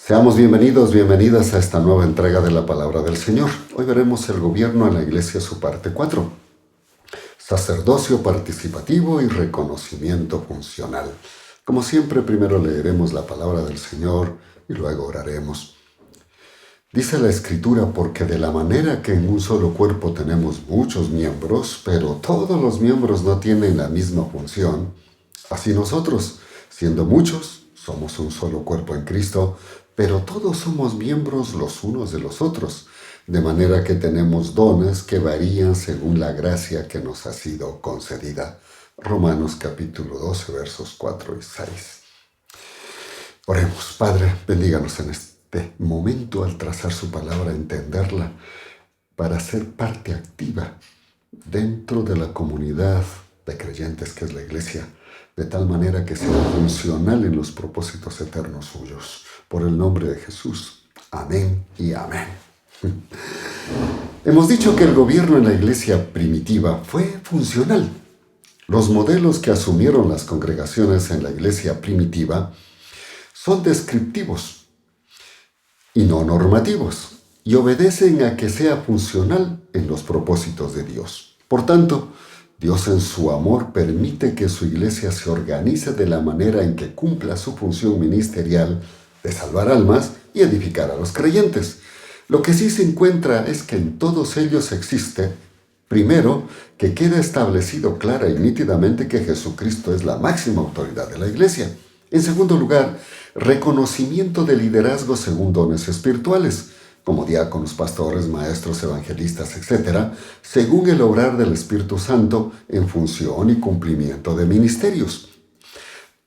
Seamos bienvenidos, bienvenidas a esta nueva entrega de la Palabra del Señor. Hoy veremos el gobierno en la Iglesia, su parte 4. Sacerdocio participativo y reconocimiento funcional. Como siempre, primero leeremos la Palabra del Señor y luego oraremos. Dice la Escritura, porque de la manera que en un solo cuerpo tenemos muchos miembros, pero todos los miembros no tienen la misma función, así nosotros, siendo muchos, somos un solo cuerpo en Cristo, pero todos somos miembros los unos de los otros, de manera que tenemos dones que varían según la gracia que nos ha sido concedida. Romanos capítulo 12, versos 4 y 6. Oremos. Padre, bendíganos en este momento al trazar su palabra, entenderla, para ser parte activa dentro de la comunidad de creyentes que es la Iglesia, de tal manera que sea funcional en los propósitos eternos suyos. Por el nombre de Jesús. Amén y amén. Hemos dicho que el gobierno en la Iglesia primitiva fue funcional. Los modelos que asumieron las congregaciones en la Iglesia primitiva son descriptivos y no normativos, y obedecen a que sea funcional en los propósitos de Dios. Por tanto, Dios en su amor permite que su Iglesia se organice de la manera en que cumpla su función ministerial de salvar almas y edificar a los creyentes. Lo que sí se encuentra es que en todos ellos existe, primero, que queda establecido clara y nítidamente que Jesucristo es la máxima autoridad de la Iglesia. En segundo lugar, reconocimiento de liderazgo según dones espirituales, como diáconos, pastores, maestros, evangelistas, etc., según el obrar del Espíritu Santo en función y cumplimiento de ministerios.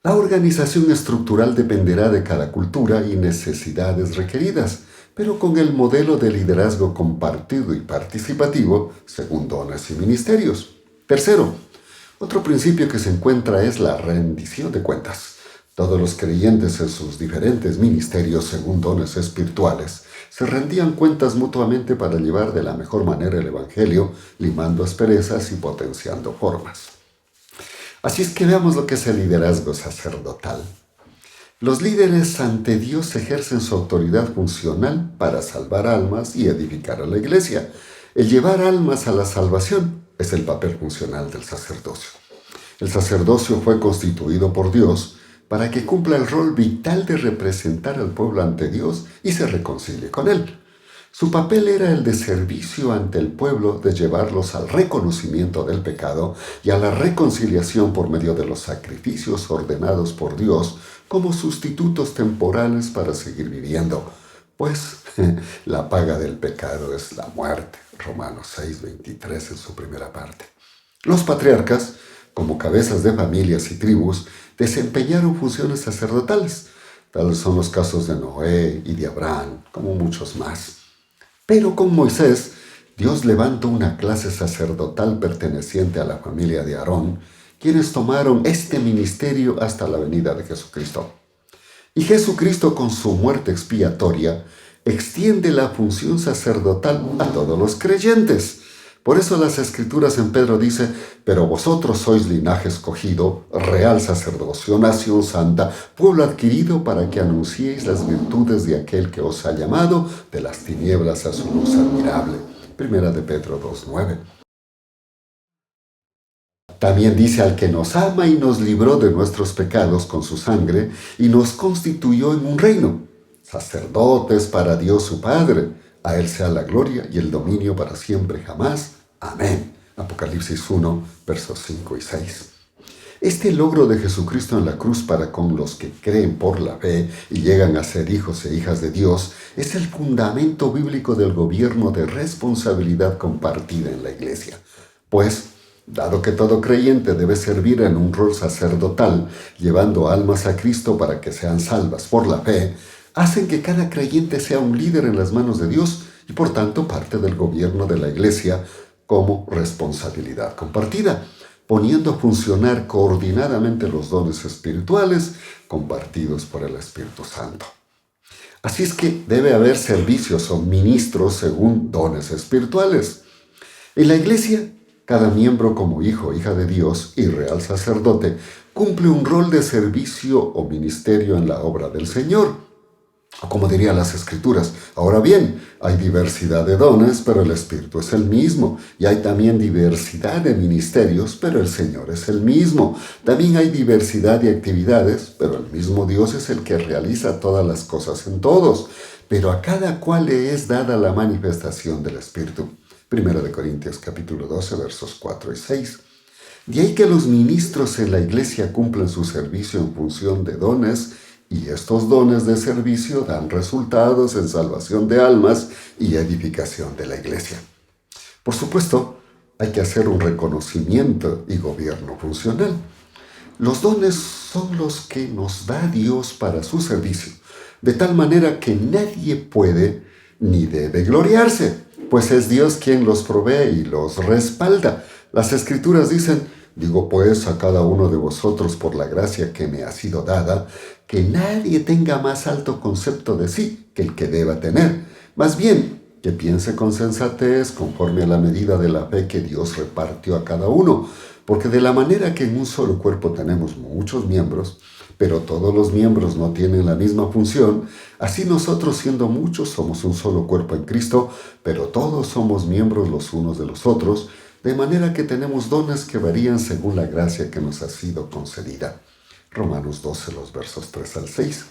La organización estructural dependerá de cada cultura y necesidades requeridas, pero con el modelo de liderazgo compartido y participativo según dones y ministerios. Tercero, otro principio que se encuentra es la rendición de cuentas. Todos los creyentes en sus diferentes ministerios según dones espirituales se rendían cuentas mutuamente para llevar de la mejor manera el Evangelio, limando asperezas y potenciando formas. Así es que veamos lo que es el liderazgo sacerdotal. Los líderes ante Dios ejercen su autoridad funcional para salvar almas y edificar a la Iglesia. El llevar almas a la salvación es el papel funcional del sacerdocio. El sacerdocio fue constituido por Dios para que cumpla el rol vital de representar al pueblo ante Dios y se reconcilie con Él. Su papel era el de servicio ante el pueblo, de llevarlos al reconocimiento del pecado y a la reconciliación por medio de los sacrificios ordenados por Dios como sustitutos temporales para seguir viviendo, pues la paga del pecado es la muerte. Romanos 6:23 en su primera parte. Los patriarcas, como cabezas de familias y tribus, desempeñaron funciones sacerdotales. Tales son los casos de Noé y de Abraham, como muchos más. Pero con Moisés, Dios levantó una clase sacerdotal perteneciente a la familia de Aarón, quienes tomaron este ministerio hasta la venida de Jesucristo. Y Jesucristo, con su muerte expiatoria, extiende la función sacerdotal a todos los creyentes. Por eso las Escrituras en Pedro dice, pero vosotros sois linaje escogido, real sacerdocio, nación santa, pueblo adquirido para que anunciéis las virtudes de aquel que os ha llamado de las tinieblas a su luz admirable. Primera de Pedro 2:9. También dice al que nos ama y nos libró de nuestros pecados con su sangre y nos constituyó en un reino, sacerdotes para Dios su Padre. A Él sea la gloria y el dominio para siempre jamás. Amén. Apocalipsis 1, versos 5 y 6. Este logro de Jesucristo en la cruz para con los que creen por la fe y llegan a ser hijos e hijas de Dios es el fundamento bíblico del gobierno de responsabilidad compartida en la Iglesia. Pues, dado que todo creyente debe servir en un rol sacerdotal, llevando almas a Cristo para que sean salvas por la fe, hacen que cada creyente sea un líder en las manos de Dios y por tanto parte del gobierno de la Iglesia como responsabilidad compartida, poniendo a funcionar coordinadamente los dones espirituales compartidos por el Espíritu Santo. Así es que debe haber servicios o ministros según dones espirituales. En la Iglesia, cada miembro como hijo o hija de Dios y real sacerdote cumple un rol de servicio o ministerio en la obra del Señor. O como dirían las Escrituras, ahora bien, hay diversidad de dones, pero el Espíritu es el mismo. Y hay también diversidad de ministerios, pero el Señor es el mismo. También hay diversidad de actividades, pero el mismo Dios es el que realiza todas las cosas en todos. Pero a cada cual le es dada la manifestación del Espíritu. Primera de Corintios capítulo 12, versos 4 y 6. De ahí que los ministros en la iglesia cumplen su servicio en función de dones, y estos dones de servicio dan resultados en salvación de almas y edificación de la iglesia. Por supuesto, hay que hacer un reconocimiento y gobierno funcional. Los dones son los que nos da Dios para su servicio, de tal manera que nadie puede ni debe gloriarse, pues es Dios quien los provee y los respalda. Las Escrituras dicen: digo pues a cada uno de vosotros por la gracia que me ha sido dada, que nadie tenga más alto concepto de sí que el que deba tener. Más bien, que piense con sensatez conforme a la medida de la fe que Dios repartió a cada uno. Porque de la manera que en un solo cuerpo tenemos muchos miembros, pero todos los miembros no tienen la misma función, así nosotros siendo muchos somos un solo cuerpo en Cristo, pero todos somos miembros los unos de los otros, de manera que tenemos dones que varían según la gracia que nos ha sido concedida. Romanos 12, los versos 3 al 6.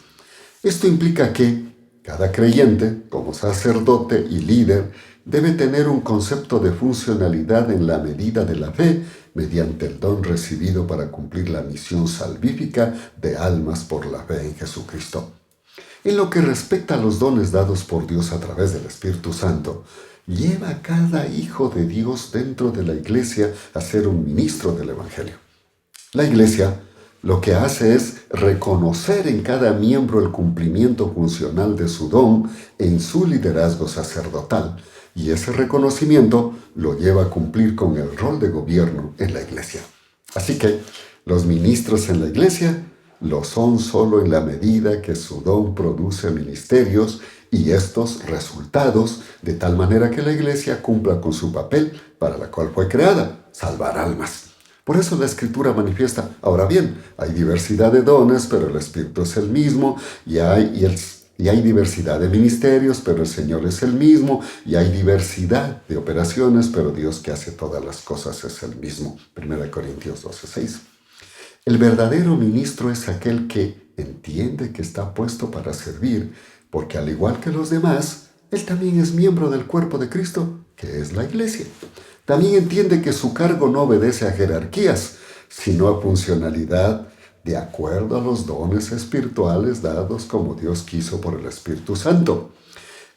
Esto implica que cada creyente, como sacerdote y líder, debe tener un concepto de funcionalidad en la medida de la fe, mediante el don recibido para cumplir la misión salvífica de almas por la fe en Jesucristo. En lo que respecta a los dones dados por Dios a través del Espíritu Santo, lleva a cada hijo de Dios dentro de la iglesia a ser un ministro del Evangelio. La iglesia lo que hace es reconocer en cada miembro el cumplimiento funcional de su don en su liderazgo sacerdotal, y ese reconocimiento lo lleva a cumplir con el rol de gobierno en la iglesia. Así que los ministros en la iglesia lo son solo en la medida que su don produce ministerios y estos resultados, de tal manera que la iglesia cumpla con su papel para la cual fue creada: salvar almas. Por eso la Escritura manifiesta: ahora bien, hay diversidad de dones, pero el Espíritu es el mismo, y hay diversidad de ministerios, pero el Señor es el mismo, y hay diversidad de operaciones, pero Dios que hace todas las cosas es el mismo. 1 Corintios 12, 6. El verdadero ministro es aquel que entiende que está puesto para servir, porque al igual que los demás, él también es miembro del cuerpo de Cristo, que es la iglesia. También entiende que su cargo no obedece a jerarquías, sino a funcionalidad de acuerdo a los dones espirituales dados como Dios quiso por el Espíritu Santo.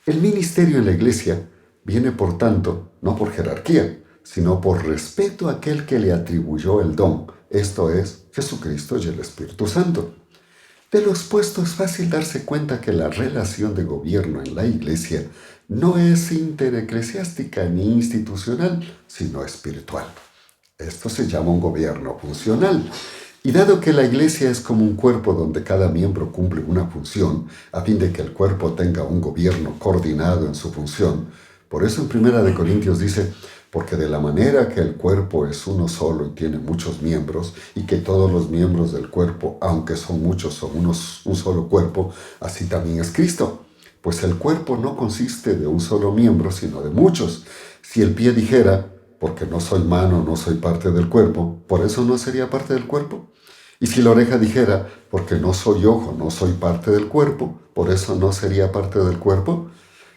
El ministerio en la iglesia viene, por tanto, no por jerarquía, sino por respeto a aquel que le atribuyó el don, esto es, Jesucristo y el Espíritu Santo. De lo expuesto es fácil darse cuenta que la relación de gobierno en la iglesia no es intereclesiástica ni institucional, sino espiritual. Esto se llama un gobierno funcional. Y dado que la iglesia es como un cuerpo donde cada miembro cumple una función, a fin de que el cuerpo tenga un gobierno coordinado en su función, por eso en 1 Corintios dice: porque de la manera que el cuerpo es uno solo y tiene muchos miembros, y que todos los miembros del cuerpo, aunque son muchos, son un solo cuerpo, así también es Cristo. Pues el cuerpo no consiste de un solo miembro, sino de muchos. Si el pie dijera: porque no soy mano, no soy parte del cuerpo, ¿por eso no sería parte del cuerpo? Y si la oreja dijera: porque no soy ojo, no soy parte del cuerpo, ¿por eso no sería parte del cuerpo?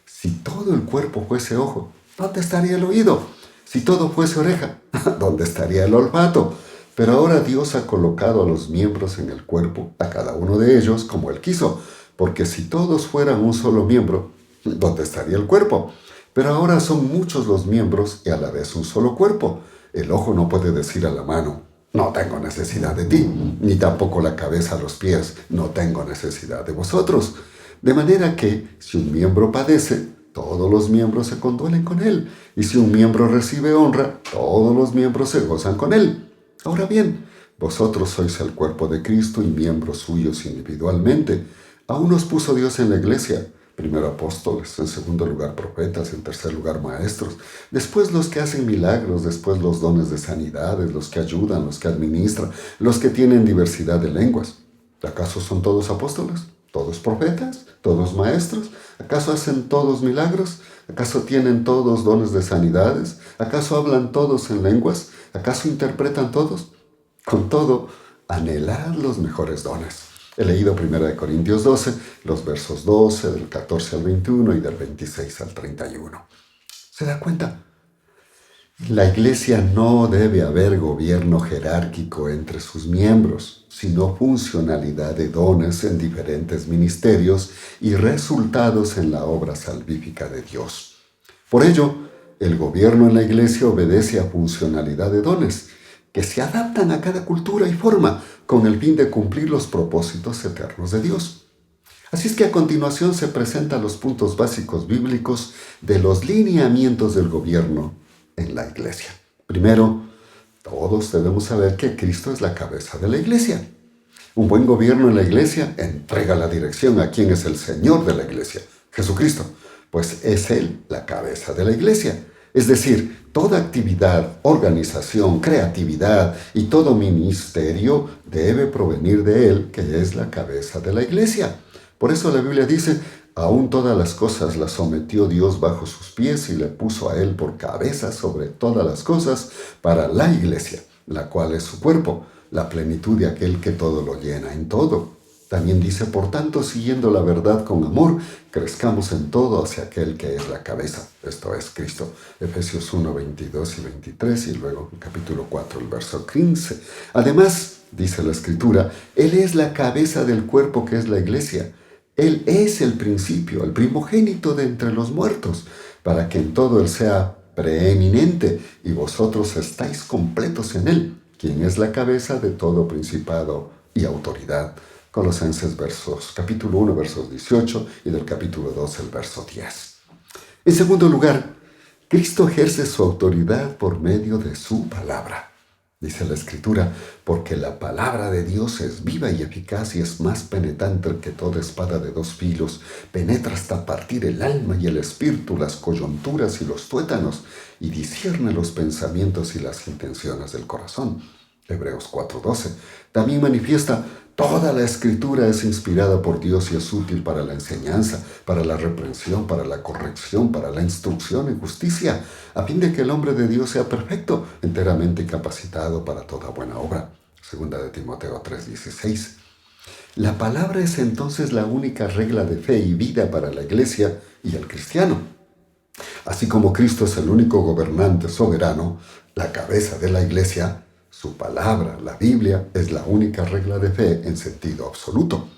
Si todo el cuerpo fuese ojo, ¿dónde estaría el oído? Si todo fuese oreja, ¿dónde estaría el olfato? Pero ahora Dios ha colocado a los miembros en el cuerpo, a cada uno de ellos como Él quiso, porque si todos fueran un solo miembro, ¿dónde estaría el cuerpo? Pero ahora son muchos los miembros y a la vez un solo cuerpo. El ojo no puede decir a la mano: no tengo necesidad de ti, ni tampoco la cabeza a los pies: no tengo necesidad de vosotros. De manera que, si un miembro padece, todos los miembros se conduelen con él. Y si un miembro recibe honra, todos los miembros se gozan con él. Ahora bien, vosotros sois el cuerpo de Cristo y miembros suyos individualmente. A unos puso Dios en la iglesia: primero apóstoles, en segundo lugar profetas, en tercer lugar maestros, después los que hacen milagros, después los dones de sanidades, los que ayudan, los que administran, los que tienen diversidad de lenguas. ¿Acaso son todos apóstoles? ¿Todos profetas? ¿Todos maestros? ¿Acaso hacen todos milagros? ¿Acaso tienen todos dones de sanidades? ¿Acaso hablan todos en lenguas? ¿Acaso interpretan todos? Con todo, anhelad los mejores dones. He leído 1 Corintios 12, los versos 12, del 14 al 21 y del 26 al 31. ¿Se da cuenta? En la iglesia no debe haber gobierno jerárquico entre sus miembros, sino funcionalidad de dones en diferentes ministerios y resultados en la obra salvífica de Dios. Por ello, el gobierno en la iglesia obedece a funcionalidad de dones, que se adaptan a cada cultura y forma, con el fin de cumplir los propósitos eternos de Dios. Así es que a continuación se presentan los puntos básicos bíblicos de los lineamientos del gobierno en la iglesia. Primero, todos debemos saber que Cristo es la cabeza de la iglesia. Un buen gobierno en la iglesia entrega la dirección a quien es el Señor de la iglesia, Jesucristo, pues es Él la cabeza de la iglesia. Es decir, toda actividad, organización, creatividad y todo ministerio debe provenir de Él, que es la cabeza de la iglesia. Por eso la Biblia dice: aún todas las cosas las sometió Dios bajo sus pies y le puso a Él por cabeza sobre todas las cosas para la iglesia, la cual es su cuerpo, la plenitud de aquel que todo lo llena en todo. También dice: por tanto, siguiendo la verdad con amor, crezcamos en todo hacia aquel que es la cabeza, esto es Cristo. Efesios 1, 22 y 23 y luego en capítulo 4, el verso 15. Además, dice la Escritura, Él es la cabeza del cuerpo que es la iglesia. Él es el principio, el primogénito de entre los muertos, para que en todo Él sea preeminente y vosotros estáis completos en Él, quien es la cabeza de todo principado y autoridad. Colosenses capítulo 1, versos 18 y del capítulo 2, el verso 10. En segundo lugar, Cristo ejerce su autoridad por medio de su palabra. Dice la Escritura, porque la palabra de Dios es viva y eficaz y es más penetrante que toda espada de dos filos, penetra hasta partir el alma y el espíritu, las coyunturas y los tuétanos, y discierne los pensamientos y las intenciones del corazón. Hebreos 4:12. También manifiesta: toda la Escritura es inspirada por Dios y es útil para la enseñanza, para la reprensión, para la corrección, para la instrucción en justicia, a fin de que el hombre de Dios sea perfecto, enteramente capacitado para toda buena obra. Segunda de Timoteo 3:16. La palabra es entonces la única regla de fe y vida para la iglesia y el cristiano. Así como Cristo es el único gobernante soberano, la cabeza de la iglesia, su palabra, la Biblia, es la única regla de fe en sentido absoluto.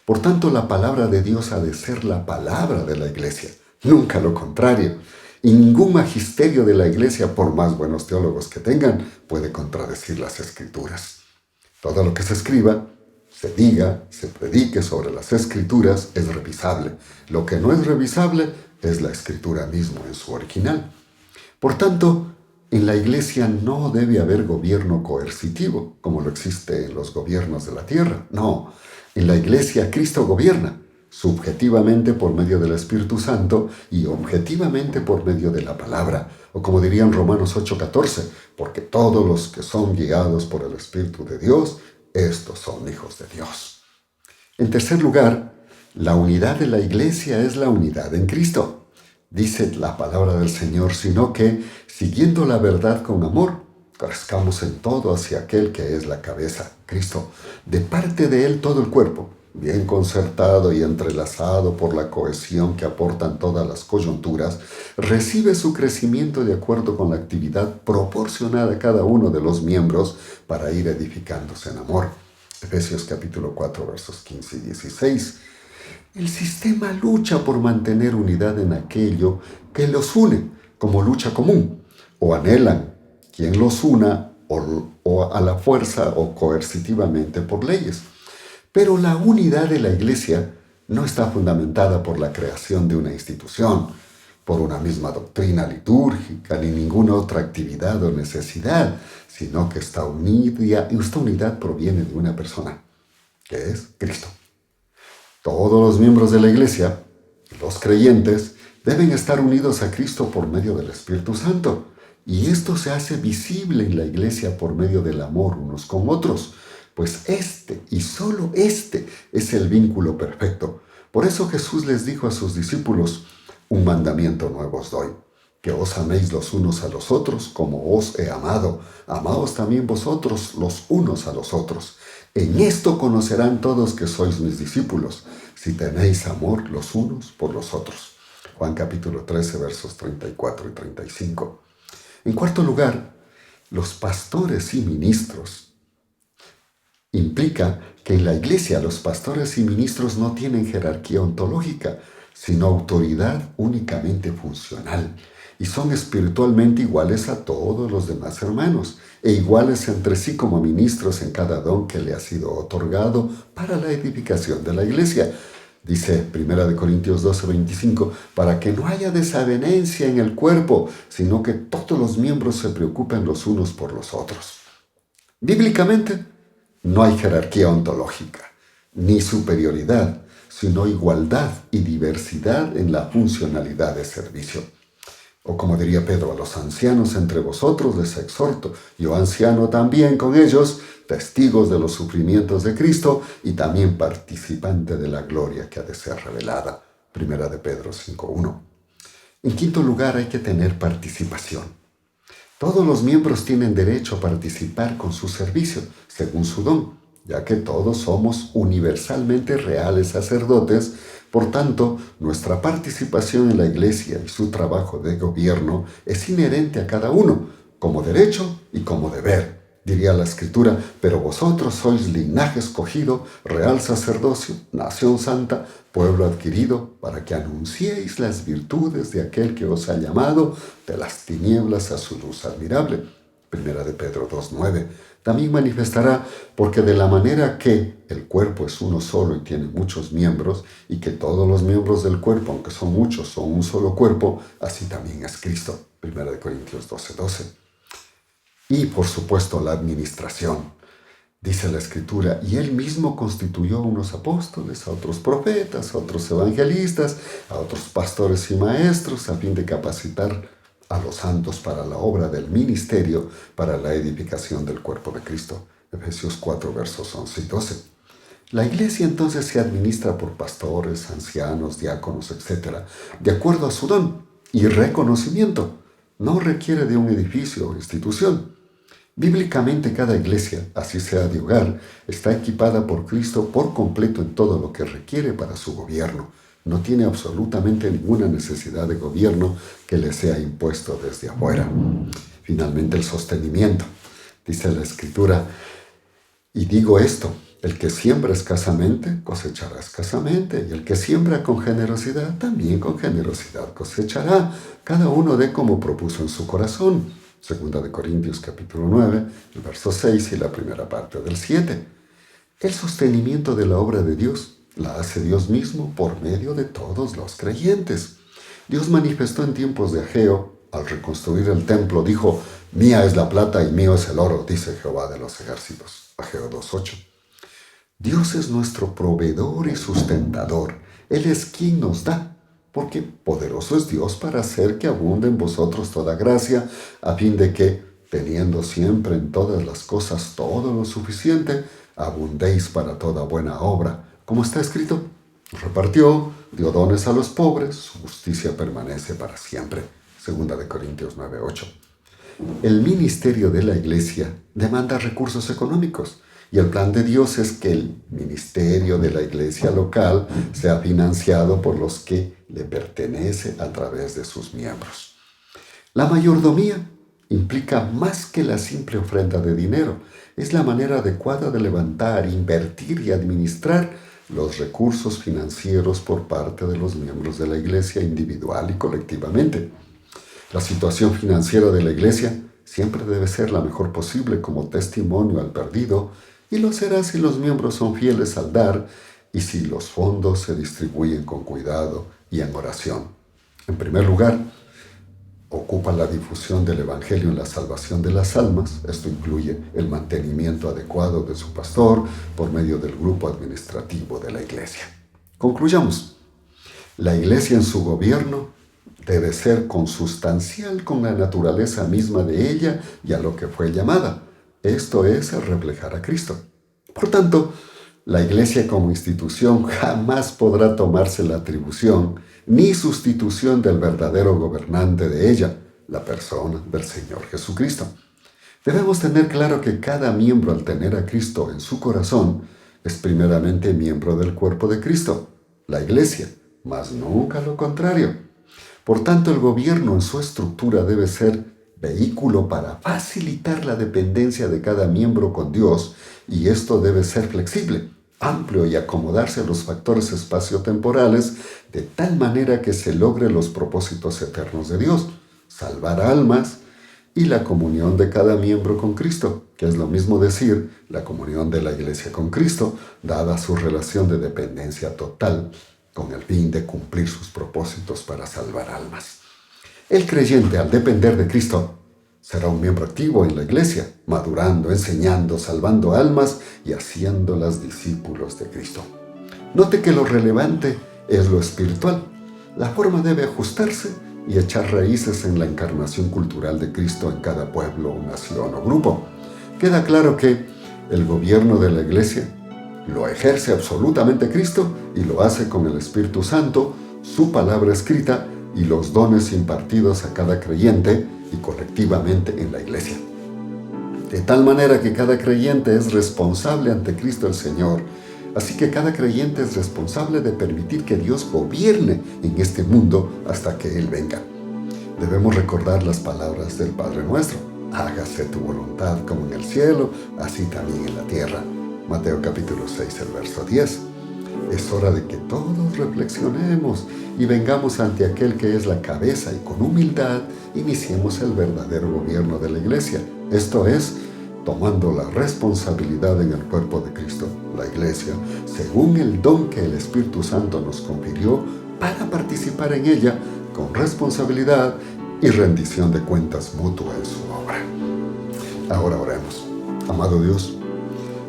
Por tanto, la palabra de Dios ha de ser la palabra de la iglesia, nunca lo contrario. Y ningún magisterio de la iglesia, por más buenos teólogos que tengan, puede contradecir las Escrituras. Todo lo que se escriba, se diga, se predique sobre las Escrituras es revisable. Lo que no es revisable es la Escritura misma en su original. Por tanto, en la iglesia no debe haber gobierno coercitivo, como lo existe en los gobiernos de la tierra. No, en la iglesia Cristo gobierna, subjetivamente por medio del Espíritu Santo y objetivamente por medio de la palabra. O como dirían Romanos 8:14, porque todos los que son guiados por el Espíritu de Dios, estos son hijos de Dios. En tercer lugar, la unidad de la iglesia es la unidad en Cristo. Dice la palabra del Señor, sino que, siguiendo la verdad con amor, crezcamos en todo hacia aquel que es la cabeza, Cristo. De parte de Él todo el cuerpo, bien concertado y entrelazado por la cohesión que aportan todas las coyunturas, recibe su crecimiento de acuerdo con la actividad proporcionada a cada uno de los miembros para ir edificándose en amor. Efesios capítulo 4, versos 15 y 16. El sistema lucha por mantener unidad en aquello que los une, como lucha común, o anhelan quien los una o a la fuerza o coercitivamente por leyes. Pero la unidad de la iglesia no está fundamentada por la creación de una institución, por una misma doctrina litúrgica, ni ninguna otra actividad o necesidad, sino que esta unidad proviene de una persona, que es Cristo. Todos los miembros de la iglesia, los creyentes, deben estar unidos a Cristo por medio del Espíritu Santo. Y esto se hace visible en la iglesia por medio del amor unos con otros. pues este y solo este es el vínculo perfecto. Por eso Jesús les dijo a sus discípulos, un mandamiento nuevo os doy, que os améis los unos a los otros como os he amado. Amaos también vosotros los unos a los otros. En esto conocerán todos que sois mis discípulos, si tenéis amor los unos por los otros. Juan capítulo 13, versos 34 y 35. En cuarto lugar, los pastores y ministros. Implica que en la iglesia los pastores y ministros no tienen jerarquía ontológica, sino autoridad únicamente funcional, y son espiritualmente iguales a todos los demás hermanos, e iguales entre sí como ministros en cada don que le ha sido otorgado para la edificación de la iglesia. Dice 1 Corintios 12:25, para que no haya desavenencia en el cuerpo, sino que todos los miembros se preocupen los unos por los otros. Bíblicamente, no hay jerarquía ontológica, ni superioridad, sino igualdad y diversidad en la funcionalidad de servicio. O como diría Pedro, a los ancianos entre vosotros les exhorto, yo anciano también con ellos, testigos de los sufrimientos de Cristo y también participante de la gloria que ha de ser revelada. 1 de Pedro 5:1. En quinto lugar, hay que tener participación. Todos los miembros tienen derecho a participar con su servicio, según su don, ya que todos somos universalmente reales sacerdotes. Por tanto, nuestra participación en la iglesia y su trabajo de gobierno es inherente a cada uno, como derecho y como deber. Diría la Escritura, pero vosotros sois linaje escogido, real sacerdocio, nación santa, pueblo adquirido, para que anunciéis las virtudes de aquel que os ha llamado de las tinieblas a su luz admirable. 1 de Pedro 2:9. También manifestará, porque de la manera que el cuerpo es uno solo y tiene muchos miembros, y que todos los miembros del cuerpo, aunque son muchos, son un solo cuerpo, así también es Cristo. 1 de Corintios 12:12. Y, por supuesto, la administración. Dice la Escritura, y Él mismo constituyó a unos apóstoles, a otros profetas, a otros evangelistas, a otros pastores y maestros, a fin de capacitar a los santos para la obra del ministerio, para la edificación del cuerpo de Cristo. Efesios 4, versos 11 y 12. La iglesia entonces se administra por pastores, ancianos, diáconos, etc., de acuerdo a su don y reconocimiento. No requiere de un edificio o institución. Bíblicamente cada iglesia, así sea de hogar, está equipada por Cristo por completo en todo lo que requiere para su gobierno. No tiene absolutamente ninguna necesidad de gobierno que le sea impuesto desde afuera. Finalmente, el sostenimiento. Dice la Escritura, y digo esto, el que siembra escasamente, cosechará escasamente, y el que siembra con generosidad, también con generosidad cosechará. Cada uno dé como propuso en su corazón. 2 de Corintios capítulo 9, el verso 6 y la primera parte del 7. El sostenimiento de la obra de Dios la hace Dios mismo por medio de todos los creyentes. Dios manifestó en tiempos de Ageo, al reconstruir el templo, dijo, mía es la plata y mío es el oro, dice Jehová de los ejércitos. Ageo 2:8. Dios es nuestro proveedor y sustentador. Él es quien nos da, porque poderoso es Dios para hacer que abunde en vosotros toda gracia, a fin de que, teniendo siempre en todas las cosas todo lo suficiente, abundéis para toda buena obra. Como está escrito, repartió, dio dones a los pobres, su justicia permanece para siempre. 2 de Corintios 9:8. El ministerio de la iglesia demanda recursos económicos. Y el plan de Dios es que el ministerio de la iglesia local sea financiado por los que le pertenece a través de sus miembros. La mayordomía implica más que la simple ofrenda de dinero. Es la manera adecuada de levantar, invertir y administrar los recursos financieros por parte de los miembros de la iglesia individual y colectivamente. La situación financiera de la iglesia siempre debe ser la mejor posible como testimonio al perdido, y lo será si los miembros son fieles al dar y si los fondos se distribuyen con cuidado y en oración. En primer lugar, ocupa la difusión del Evangelio en la salvación de las almas. Esto incluye el mantenimiento adecuado de su pastor por medio del grupo administrativo de la iglesia. Concluyamos. La iglesia en su gobierno debe ser consustancial con la naturaleza misma de ella y a lo que fue llamada. Esto es el reflejar a Cristo. Por tanto, la Iglesia como institución jamás podrá tomarse la atribución ni sustitución del verdadero gobernante de ella, la persona del Señor Jesucristo. Debemos tener claro que cada miembro, al tener a Cristo en su corazón, es primeramente miembro del cuerpo de Cristo, la Iglesia, mas nunca lo contrario. Por tanto, el gobierno en su estructura debe ser vehículo para facilitar la dependencia de cada miembro con Dios, y esto debe ser flexible, amplio y acomodarse a los factores espaciotemporales de tal manera que se logren los propósitos eternos de Dios, salvar almas y la comunión de cada miembro con Cristo, que es lo mismo decir la comunión de la Iglesia con Cristo, dada su relación de dependencia total con el fin de cumplir sus propósitos para salvar almas. El creyente, al depender de Cristo, será un miembro activo en la Iglesia, madurando, enseñando, salvando almas y haciéndolas discípulos de Cristo. Note que lo relevante es lo espiritual. La forma debe ajustarse y echar raíces en la encarnación cultural de Cristo en cada pueblo, nación o grupo. Queda claro que el gobierno de la Iglesia lo ejerce absolutamente Cristo y lo hace con el Espíritu Santo, su palabra escrita y los dones impartidos a cada creyente y colectivamente en la Iglesia. De tal manera que cada creyente es responsable ante Cristo el Señor. Así que cada creyente es responsable de permitir que Dios gobierne en este mundo hasta que Él venga. Debemos recordar las palabras del Padre Nuestro: hágase tu voluntad como en el cielo, así también en la tierra. Mateo capítulo 6, el verso 10. Es hora de que todos reflexionemos y vengamos ante aquel que es la cabeza y con humildad iniciemos el verdadero gobierno de la Iglesia. Esto es, tomando la responsabilidad en el cuerpo de Cristo, la Iglesia, según el don que el Espíritu Santo nos confirió para participar en ella con responsabilidad y rendición de cuentas mutua en su obra. Ahora oremos. Amado Dios,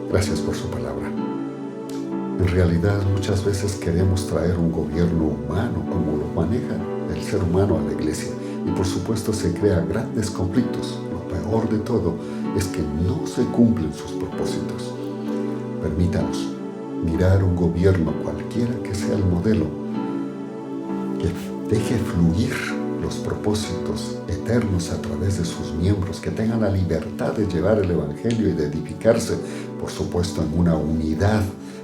gracias por su palabra. En realidad, muchas veces queremos traer un gobierno humano como lo maneja el ser humano a la Iglesia, y por supuesto se crean grandes conflictos. Lo peor de todo es que no se cumplen sus propósitos. Permítanos mirar un gobierno, cualquiera que sea el modelo, que deje fluir los propósitos eternos a través de sus miembros, que tengan la libertad de llevar el Evangelio y de edificarse, por supuesto, en una unidad,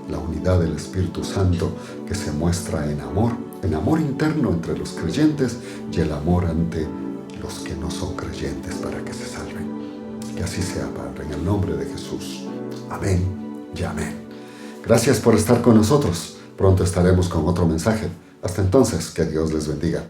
la unidad del Espíritu Santo, que se muestra en amor interno entre los creyentes y el amor ante los que no son creyentes para que se salven. Que así sea, Padre, en el nombre de Jesús. Amén y amén. Gracias por estar con nosotros. Pronto estaremos con otro mensaje. Hasta entonces, que Dios les bendiga.